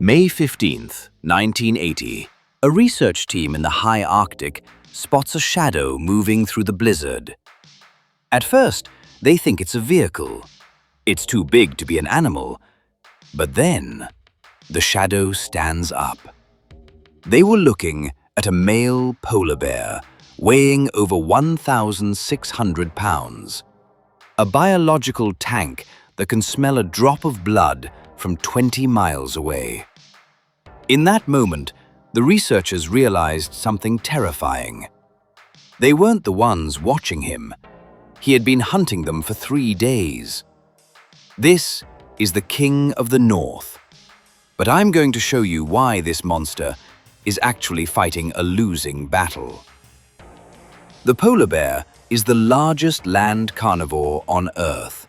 May 15th, 1980. A research team in the high Arctic spots a shadow moving through the blizzard. At first, they think it's a vehicle. It's too big to be an animal. But then, the shadow stands up. They were looking at a male polar bear weighing over 1,600 pounds. A biological tank that can smell a drop of blood from 20 miles away. In that moment, the researchers realized something terrifying. They weren't the ones watching him. He had been hunting them for 3 days. This is the King of the North. But I'm going to show you why this monster is actually fighting a losing battle. The polar bear is the largest land carnivore on Earth.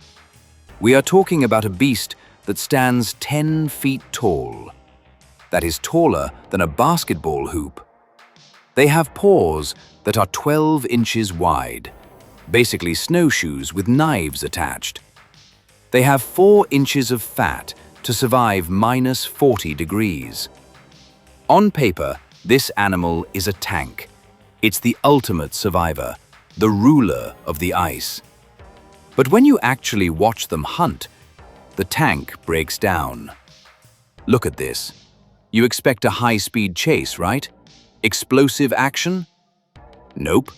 We are talking about a beast that stands 10 feet tall. That is taller than a basketball hoop. They have paws that are 12 inches wide, basically snowshoes with knives attached. They have 4 inches of fat to survive -40 degrees. On paper, this animal is a tank. It's the ultimate survivor, the ruler of the ice. But when you actually watch them hunt, the tank breaks down. Look at this. You expect a high-speed chase, right? Explosive action? Nope.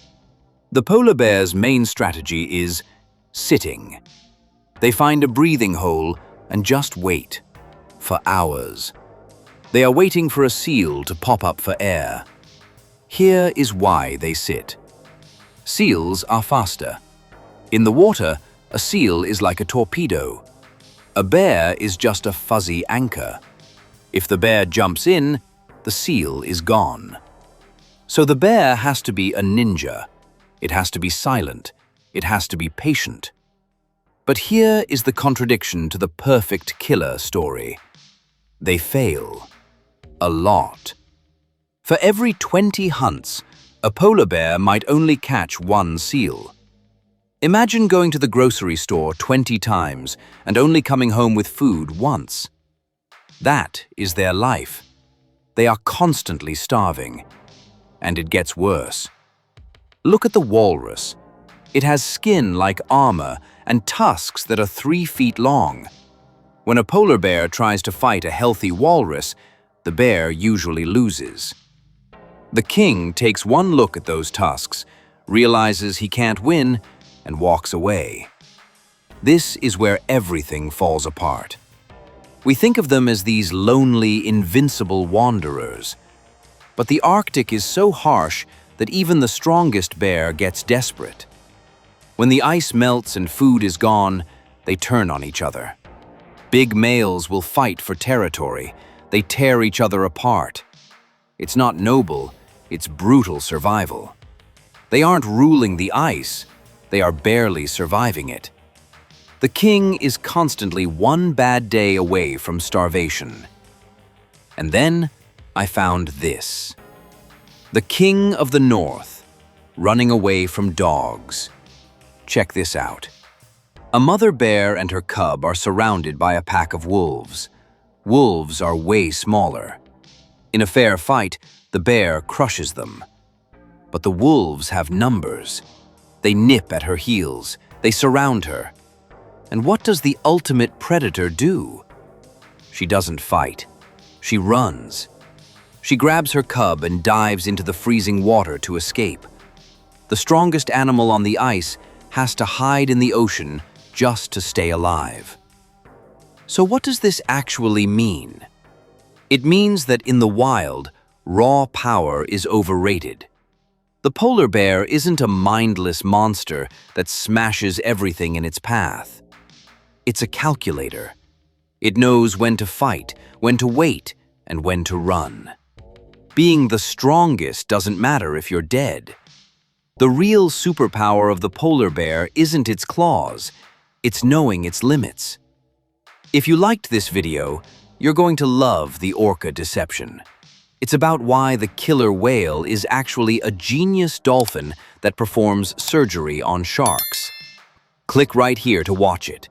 The polar bear's main strategy is sitting. They find a breathing hole and just wait for hours. They are waiting for a seal to pop up for air. Here is why they sit. Seals are faster. In the water, a seal is like a torpedo. A bear is just a fuzzy anchor. If the bear jumps in, the seal is gone. So the bear has to be a ninja. It has to be silent. It has to be patient. But here is the contradiction to the perfect killer story. They fail. A lot. For every 20 hunts, a polar bear might only catch 1 seal. Imagine going to the grocery store 20 times and only coming home with food once. That is their life. They are constantly starving. And it gets worse. Look at the walrus. It has skin like armor and tusks that are 3 feet long. When a polar bear tries to fight a healthy walrus, the bear usually loses. The king takes one look at those tusks, realizes he can't win, and walks away. This is where everything falls apart. We think of them as these lonely, invincible wanderers. But the Arctic is so harsh that even the strongest bear gets desperate. When the ice melts and food is gone, they turn on each other. Big males will fight for territory. They tear each other apart. It's not noble, it's brutal survival. They aren't ruling the ice. They are barely surviving it. The king is constantly one bad day away from starvation. And then I found this. The King of the North, running away from dogs. Check this out. A mother bear and her cub are surrounded by a pack of wolves. Wolves are way smaller. In a fair fight, the bear crushes them. But the wolves have numbers. They nip at her heels. They surround her. And what does the ultimate predator do? She doesn't fight. She runs. She grabs her cub and dives into the freezing water to escape. The strongest animal on the ice has to hide in the ocean just to stay alive. So what does this actually mean? It means that in the wild, raw power is overrated. The polar bear isn't a mindless monster that smashes everything in its path. It's a calculator. It knows when to fight, when to wait, and when to run. Being the strongest doesn't matter if you're dead. The real superpower of the polar bear isn't its claws, it's knowing its limits. If you liked this video, you're going to love the orca deception. It's about why the killer whale is actually a genius dolphin that performs surgery on sharks. Click right here to watch it.